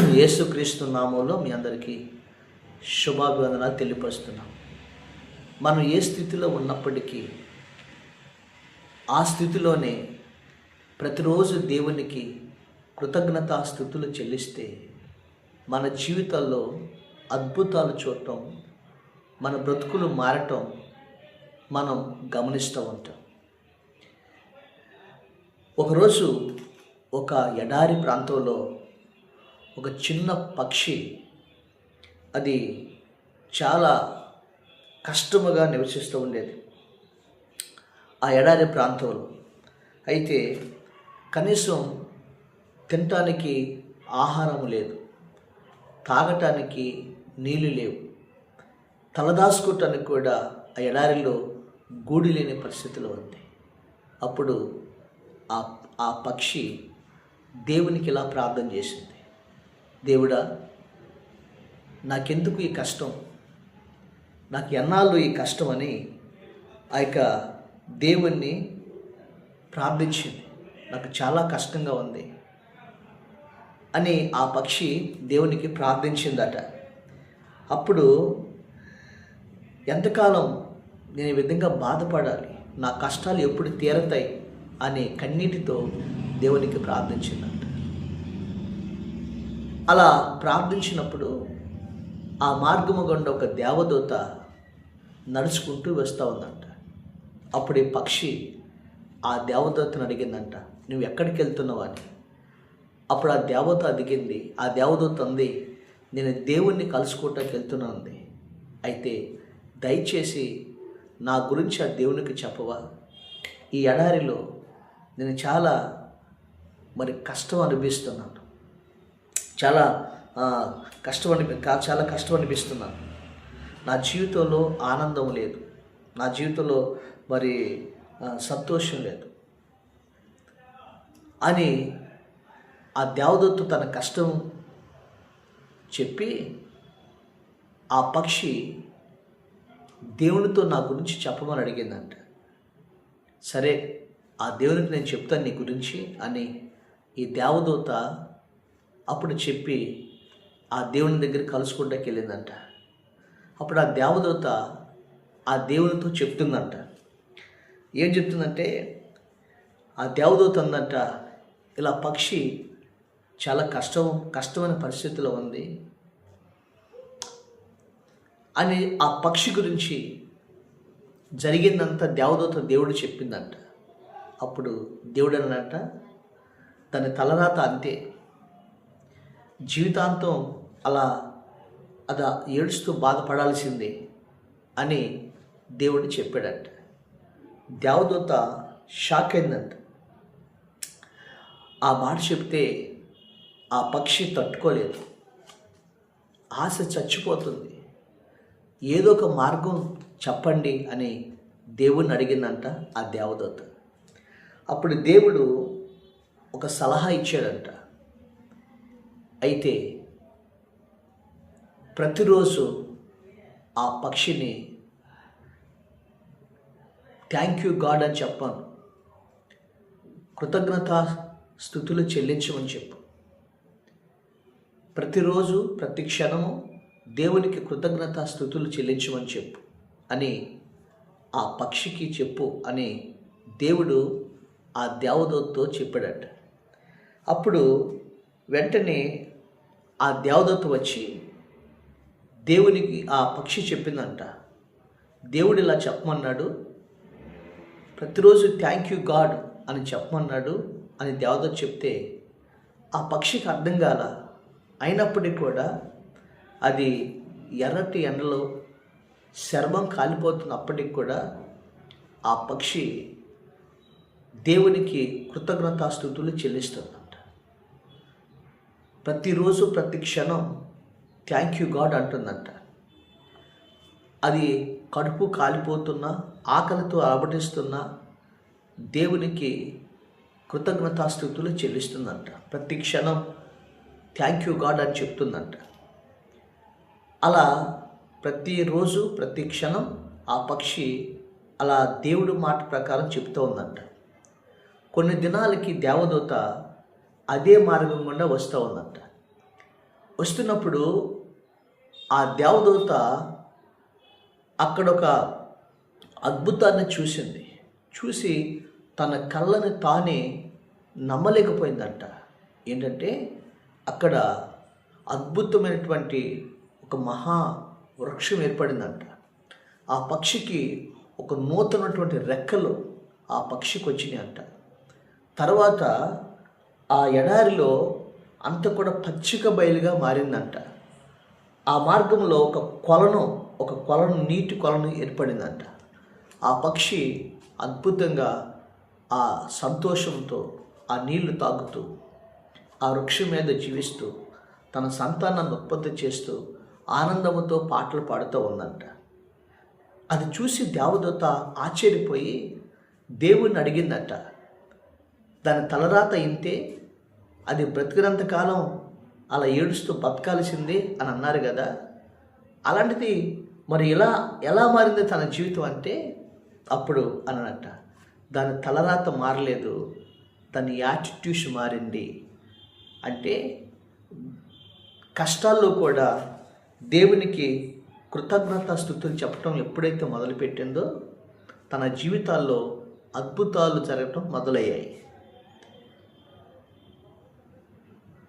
యేసుక్రీస్తు నామంలో మీ అందరికీ శుభాభివందనాలు తెలియపరుస్తున్నాం. మనం ఏ స్థితిలో ఉన్నప్పటికీ ఆ స్థితిలోనే ప్రతిరోజు దేవునికి కృతజ్ఞతాస్తుతులు చెల్లిస్తే మన జీవితాల్లో అద్భుతాలు చూడటం, మన బ్రతుకులు మారటం మనం గమనిస్తూ ఉంటాం. ఒకరోజు ఒక ఎడారి ప్రాంతంలో ఒక చిన్న పక్షి, అది చాలా కష్టముగా నివసిస్తూ ఉండేది ఆ ఎడారి ప్రాంతంలో. అయితే కనీసం తినటానికి ఆహారం లేదు, తాగటానికి నీళ్ళు లేవు, తలదాచుకోవటానికి కూడా ఆ ఎడారిలో గూడు లేని పరిస్థితిలో ఉంది. అప్పుడు ఆ పక్షి దేవునికి ఇలా ప్రార్థన చేసింది, దేవుడా, నాకెందుకు ఈ కష్టం, నాకు ఎన్నాళ్ళు ఈ కష్టం అని ఆ యొక్క దేవుణ్ణి ప్రార్థించింది. నాకు చాలా కష్టంగా ఉంది అని ఆ పక్షి దేవునికి ప్రార్థించిందట. అప్పుడు ఎంతకాలం నేను ఈ విధంగా బాధపడాలి, నా కష్టాలు ఎప్పుడు తీరతాయి అని కన్నీటితో దేవునికి ప్రార్థించిందంట. అలా ప్రార్థించినప్పుడు ఆ మార్గము గుండా ఒక దేవదూత నడుచుకుంటూ వస్తూ ఉందంట. అప్పుడు ఈ పక్షి ఆ దేవదూతను అడిగిందంట, నువ్వు ఎక్కడికి వెళ్తున్నావు అని. అప్పుడు ఆ దేవత దిగింది. ఆ దేవదూత అంది, నేను దేవుణ్ణి కలుసుకోవటానికి వెళ్తున్నాను అంది. అయితే దయచేసి నా గురించి ఆ దేవునికి చెప్పవా, ఈ ఎడారిలో నేను చాలా కష్టం అనిపిస్తున్నాను, చాలా కష్టం అనిపిస్తున్నాను, నా జీవితంలో ఆనందం లేదు, నా జీవితంలో సంతోషం లేదు అని ఆ దేవదూత తన కష్టం చెప్పి ఆ పక్షి దేవునితో నా గురించి చెప్పమని అడిగిందంట. సరే, ఆ దేవునికి నేను చెప్తాను నీ గురించి అని ఈ దేవదూత అప్పుడు చెప్పి ఆ దేవుని దగ్గర కలుసుకోవడానికి వెళ్ళిందంట. అప్పుడు ఆ దేవదూత ఆ దేవునితో చెప్తుందంట. ఏం చెప్తుందంటే, ఆ దేవదూత అందంట, ఇలా పక్షి చాలా కష్టమైన పరిస్థితిలో ఉంది అని ఆ పక్షి గురించి జరిగిందంతా దేవుడు చెప్పిందంట. అప్పుడు దేవుడు అన్నట, తన తలరాత అంతే, జీవితాంతం అలా ఏడుస్తూ బాధపడాల్సిందే అని దేవుడు చెప్పాడంట. దేవదూత షాక్ అయిందంట. ఆ మాట చెప్తే ఆ పక్షి తట్టుకోలేదు, ఆశ చచ్చిపోతుంది, ఏదో ఒక మార్గం చెప్పండి అని దేవుణ్ణి అడిగిందంట ఆ దేవదూత. అప్పుడు దేవుడు ఒక సలహా ఇచ్చాడంట. అయితే ప్రతిరోజు ఆ పక్షిని థ్యాంక్ యూ గాడ్ అని చెప్పాను, కృతజ్ఞతా స్తుతులు చెల్లించమని చెప్పు, ప్రతిరోజు ప్రతి క్షణము దేవునికి కృతజ్ఞతా స్తుతులు చెల్లించమని చెప్పు అని ఆ పక్షికి చెప్పు అని దేవుడు ఆ దేవదూతతో చెప్పాడట. అప్పుడు వెంటనే ఆ దేవదూత వచ్చి దేవునికి ఆ పక్షి చెప్పిందంట, దేవుడు ఇలా చెప్పమన్నాడు, ప్రతిరోజు థ్యాంక్ యూ గాడ్ అని చెప్పమన్నాడు అని దేవదూత చెప్తే ఆ పక్షికి అర్థం కాల. అయినప్పటికీ కూడా అది ఎర్రటి ఎండలో చర్మం కాలిపోతున్నప్పటికి కూడా ఆ పక్షి దేవునికి కృతజ్ఞతాస్తుతులు చెల్లిస్తుందంట. ప్రతిరోజు ప్రతి క్షణం థ్యాంక్ యూ గాడ్ అంటుందంట. అది కడుపు కాలిపోతున్నా, ఆకలితో అలబడిస్తున్నా దేవునికి కృతజ్ఞతాస్తుతులు చెల్లిస్తుందంట. ప్రతి క్షణం థ్యాంక్ యూ గాడ్ అని చెప్తుందంట. అలా ప్రతిరోజు ప్రతి క్షణం ఆ పక్షి అలా దేవుడి మాట ప్రకారం చెప్తూ ఉందంట. కొన్ని దినాలకి దేవదూత అదే మార్గం గుండా వస్తూ ఉందంట. వస్తున్నప్పుడు ఆ దేవదూత అక్కడ ఒక అద్భుతాన్ని చూసింది. చూసి తన కళ్ళని తానే నమ్మలేకపోయిందంట. ఏంటంటే అక్కడ అద్భుతమైనటువంటి ఒక మహా వృక్షం ఏర్పడిందంట. ఆ పక్షికి ఒక నూతనటువంటి రెక్కలు ఆ పక్షికి వచ్చినాయంట. తర్వాత ఆ ఎడారిలో అంత కూడా పచ్చిక బయలుగా మారిందంట. ఆ మార్గంలో ఒక కొలను నీటి కొలను ఏర్పడిందంట. ఆ పక్షి అద్భుతంగా ఆ సంతోషంతో ఆ నీళ్లు తాగుతూ ఆ వృక్షం మీద జీవిస్తూ తన సంతానాన్ని ఉత్పత్తి చేస్తూ ఆనందంతో పాటలు పాడుతూ ఉందంట. అది చూసి దేవదూత ఆశ్చర్యపోయి దేవుణ్ణి అడిగిందట. దాని తలరాత ఇంతే, అది బ్రతికినంతకాలం అలా ఏడుస్తూ బతకాల్సిందే అని అన్నారు కదా, అలాంటిది మరి ఎలా మారింది తన జీవితం అంటే అప్పుడు అన్నట్ట. దాని తలరాత మారలేదు, దాని యాటిట్యూడ్ మారింది. అంటే కష్టాల్లో కూడా దేవునికి కృతజ్ఞతాస్తుతులు చెప్పడం ఎప్పుడైతే మొదలుపెట్టిందో తన జీవితాల్లో అద్భుతాలు జరగటం మొదలయ్యాయి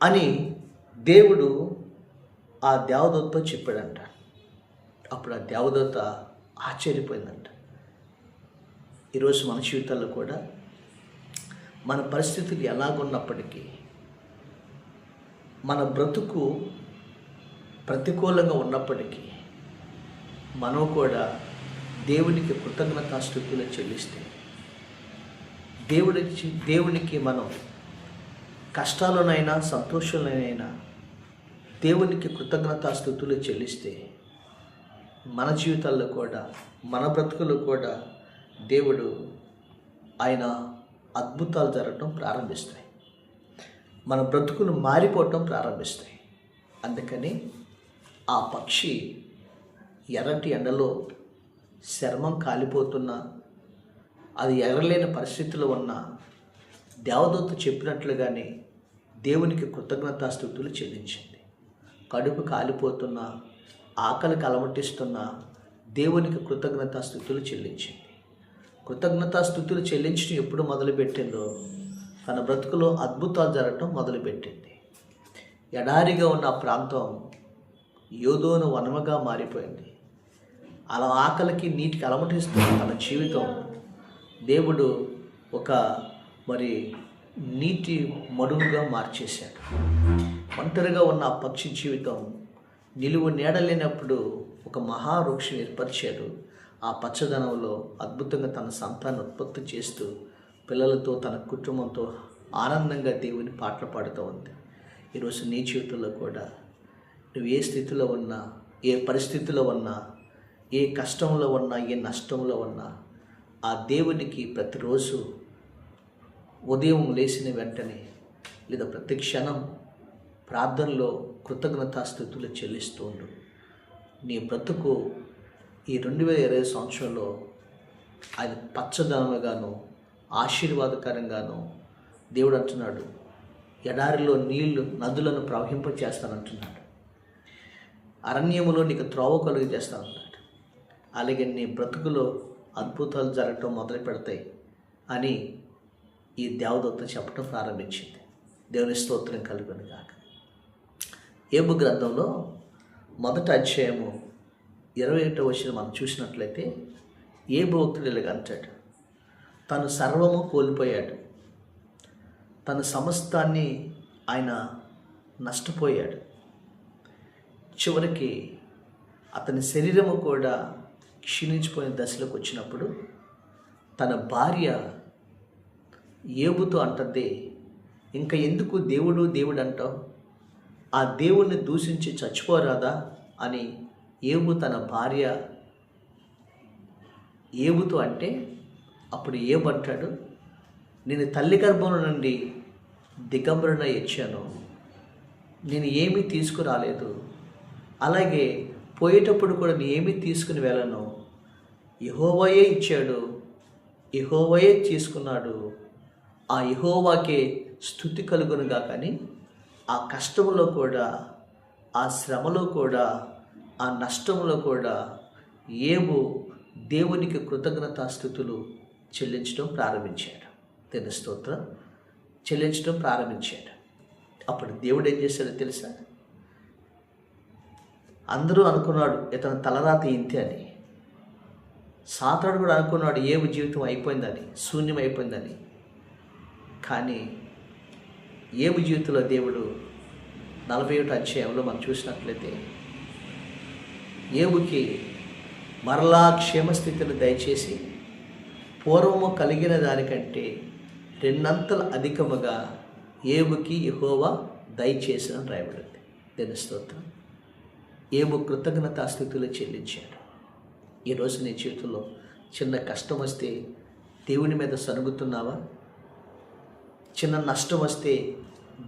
అని దేవుడు ఆ దేవదూతతో చెప్పాడంట. అప్పుడు ఆ దేవదూత ఆశ్చర్యపోయిందంట. ఈరోజు మన జీవితాల్లో కూడా మన పరిస్థితులు ఎలాగున్నప్పటికీ, మన బ్రతుకు ప్రతికూలంగా ఉన్నప్పటికీ మనం కూడా దేవునికి కృతజ్ఞతాస్తుతులు చెల్లిస్తే, దేవునికి మనం కష్టాలనైనా సంతోషాలనైనా దేవునికి కృతజ్ఞతాస్తుతులు చెల్లిస్తే మన జీవితాల్లో కూడా మన బ్రతుకులు కూడా దేవుడు ఆయన అద్భుతాలు జరగటం ప్రారంభిస్తాయి. మన బ్రతుకులు మారిపోవటం ప్రారంభిస్తాయి. అందుకని ఆ పక్షి ఎర్రటి ఎండలో చర్మం కాలిపోతున్నా, అది ఎగరలేని పరిస్థితిలో ఉన్న దేవదూత చెప్పినట్లుగానే దేవునికి కృతజ్ఞతాస్తుతులు చెల్లించింది. కడుపు కాలిపోతున్నా, ఆకలికి అలమటిస్తున్నా దేవునికి కృతజ్ఞతాస్తుతులు చెల్లించింది. కృతజ్ఞతాస్తుతులు చెల్లించడం ఎప్పుడు మొదలుపెట్టిందో తన బ్రతుకులో అద్భుతాలు జరగటం మొదలుపెట్టింది. ఎడారిగా ఉన్న ప్రాంతం యోదోను వనముగా మారిపోయింది. అలా ఆకలికి నీటికి అలమటిస్తున్న తన జీవితం దేవుడు ఒక నీటి మడుగుగా మార్చేశాడు. ఒంటరిగా ఉన్న ఆ పక్షి జీవితం నిలువు నీడలేనప్పుడు ఒక మహావృక్షం ఏర్పరిచాడు. ఆ పచ్చదనంలో అద్భుతంగా తన సంతానం ఉత్పత్తి చేస్తూ పిల్లలతో తన కుటుంబంతో ఆనందంగా దేవుని పాటలు పాడుతూ ఉంది. ఈరోజు నీ జీవితంలో కూడా నువ్వు ఏ స్థితిలో ఉన్నా, ఏ పరిస్థితిలో ఉన్నా, ఏ కష్టంలో ఉన్నా, ఏ నష్టంలో ఉన్నా ఆ దేవునికి ప్రతిరోజు ఉదయం లేచిన వెంటనే లేదా ప్రతి క్షణం ప్రార్థనలో కృతజ్ఞతాస్తుతులు చెల్లిస్తూ ఉండు. నీ బ్రతుకు ఈ 2020 సంవత్సరంలో అది పచ్చదనముగాను ఆశీర్వాదకరంగాను దేవుడు అంటున్నాడు. ఎడారిలో నదులను ప్రవహింపచేస్తానంటున్నాడు. అరణ్యములో నీకు త్రోవ కలుగు చేస్తానన్నాడు. అలాగే నీ బ్రతుకులో అద్భుతాలు జరగటం మొదలు పెడతాయి అని ఈ దేవదూత చెప్పడం ప్రారంభించింది. దేవుని స్తోత్రం కలుగును గాక. యోబు గ్రంథంలో 1వ అధ్యాయము 21వ వచనం మనం చూసినట్లయితే యోబు భక్తుడు ఇలాగ అంటాడు. తను సర్వము కోల్పోయాడు, తన సమస్తాన్ని ఆయన నష్టపోయాడు. చివరికి అతని శరీరము కూడా క్షీణించిపోయిన దశలోకి వచ్చినప్పుడు తన భార్య యోబుతో అంటుంది, ఇంకా ఎందుకు దేవుడు అంటావు, ఆ దేవుణ్ణి దూషించి చచ్చిపోరాదా అని యోబు తన భార్య యోబుతో అంటే, అప్పుడు యోబు అంటాడు, నేను తల్లి గర్భంలో నుండి దిగంబరున ఇచ్చాను, నేను ఏమీ తీసుకురాలేదు, అలాగే పోయేటప్పుడు కూడా నేను ఏమీ తీసుకుని వెళ్ళను, యెహోవాయే ఇచ్చాడు, యెహోవాయే తీసుకున్నాడు, ఆ యెహోవాకే స్తుతి కలుగునుగా. కానీ ఆ కష్టంలో కూడా ఆ శ్రమలో కూడా, ఆ నష్టంలో కూడా యోబు దేవునికి కృతజ్ఞతాస్తుతులు చెల్లించడం ప్రారంభించాడు. దేవుని స్తోత్రం. చెల్లించడం ప్రారంభించాడు. అప్పుడు దేవుడు ఏం చేశాడో తెలుసా? అందరూ అనుకున్నాడు ఇతని తలరాత ఇంతే అని. సాతానుడు కూడా అనుకున్నాడు యోబు జీవితం అయిపోయిందని, శూన్యం అయిపోయిందని. కానీ యోబు జీవితంలో దేవుడు 41 అధ్యాయంలో మనం చూసినట్లయితే యోబుకి మరలా క్షేమస్థితిని దయచేసి పూర్వము కలిగిన దానికంటే 2 అంతలు అధికముగా యోబుకి యెహోవా దయచేసిన రాయబడింది. దేవుని స్తోత్రం. యోబు కృతజ్ఞతాస్తుతులు చెల్లించాడు. ఈరోజు నీ జీవితంలో చిన్న కష్టం వస్తే దేవుని మీద సనుగుతున్నావా? చిన్న నష్టం వస్తే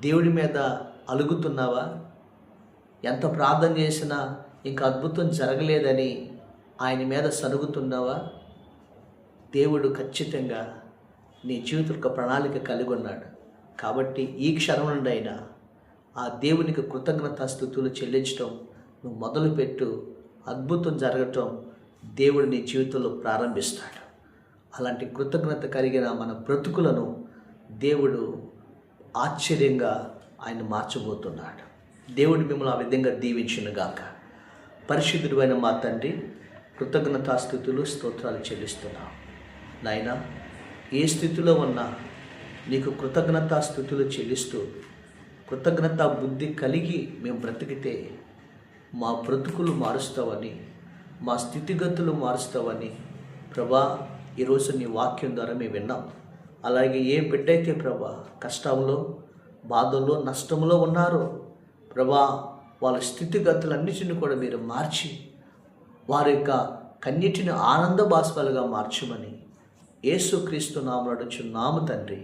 దేవుడి మీద అలుగుతున్నావా? ఎంత ప్రార్థన చేసినా ఇంకా అద్భుతం జరగలేదని ఆయన మీద సనుగుతున్నావా? దేవుడు ఖచ్చితంగా నీ జీవితం ఒక ప్రణాళిక కలిగి ఉన్నాడు. కాబట్టి ఈ క్షణం నుండి అయినా ఆ దేవునికి కృతజ్ఞతాస్తుతులు చెల్లించడం నువ్వు మొదలుపెట్టు. అద్భుతం జరగటం దేవుడు నీ జీవితంలో ప్రారంభిస్తాడు. అలాంటి కృతజ్ఞత కలిగిన మన బ్రతుకులను దేవుడు ఆశ్చర్యంగా ఆయన మార్చబోతున్నాడు. దేవుడు మిమ్మల్ని ఆ విధంగా దీవించునుగాక. పరిశుద్ధుడు అయిన మా తండ్రి, కృతజ్ఞతాస్తుతులు స్తోత్రాలు చెల్లిస్తున్నాం. నాయన, ఏ స్థితిలో ఉన్నా నీకు కృతజ్ఞతాస్తుతులు చెల్లిస్తూ కృతజ్ఞతా బుద్ధి కలిగి మేము బ్రతికితే మా బ్రతుకులు మారుస్తావని, మా స్థితిగతులు మారుస్తావని ప్రభా ఈరోజు నీ వాక్యం ద్వారా మేము విన్నాం. అలాగే ఏ బిడ్డైతే ప్రభా కష్టంలో, బాధల్లో, నష్టంలో ఉన్నారో ప్రభా వాళ్ళ స్థితిగతులన్నిటిని కూడా మీరు మార్చి వారి యొక్క కన్నిటిని ఆనంద బాష్పాలుగా మార్చమని యేసుక్రీస్తు నామమున అడుగుచున్నాము తండ్రి.